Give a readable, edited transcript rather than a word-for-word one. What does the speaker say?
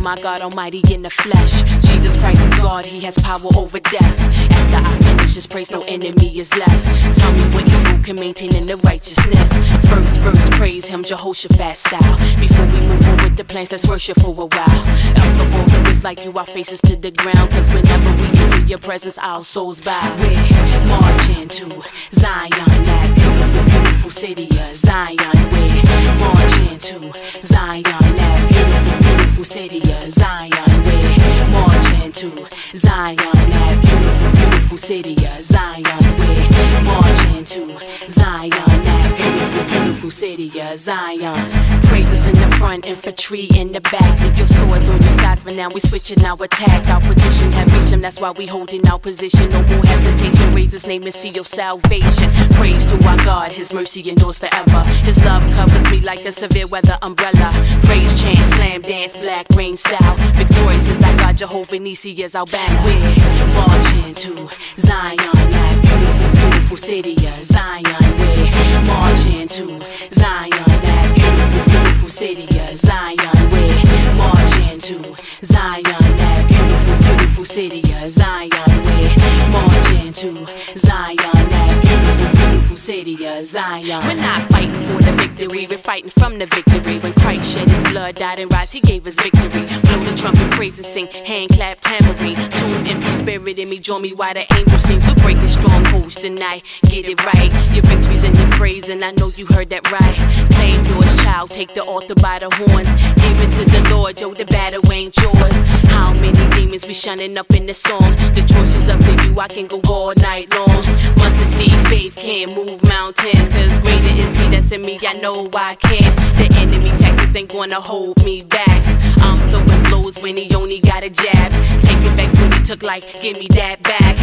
my God Almighty in the flesh. Jesus Christ is God, He has power over death. After I finish His praise, no enemy is left. Tell me what evil can maintain in the righteousness. First verse, praise Him, Jehoshaphat style. Before we move on with the plans, let's worship for a while. Alcohol is like you, our faces to the ground. Cause whenever we enter your presence, our souls bow. We're marching to Zion, that beautiful, beautiful city of Zion. We're marching to Zion, that beautiful, beautiful city of Zion. We're marching to Zion, that beautiful, beautiful city of Zion. We're marching to Zion, that beautiful, beautiful city of Zion. Praises in the front, infantry in the back. Leave your swords on your sides, but now we switching our attack. Our position have reached Him, that's why we holding our position. No more hesitation, raise His name and see your salvation. Praise to our God, His mercy endures forever. His love covers me like a severe weather umbrella. Praise, chant, slam, dance, black rain style. Victorious is our God, Jehovah Nissi is our banner. We're marching to Zion, that beautiful, beautiful city of Zion. We're marching to Zion, that beautiful, beautiful city of Zion. We're marching to Zion, that beautiful, beautiful city of Zion. We're marching to Zion, that beautiful, beautiful city of Zion. We're not fighting for the victory, we're fighting from the victory. When Christ shed His blood, died and rise, He gave us victory. Blow the trumpet, praise and sing, hand clap, tambourine. Tune empty spirit in me, join me while the angel sings. We're breaking strongholds tonight, get it right. Your victories and your praise, and I know you heard that right. Claim yours, child, take the altar by the horns. Give it to the Lord, yo, the battle ain't yours. How many demons we shining up in the song? The choice is up to you, I can go all night long. Mustard seed faith can't move mountains, cause greater is He that's in me, I know I can. The enemy tactics ain't gonna hold me back. I'm throwing blows when he only got a jab. Take it back when he took, like, give me that back.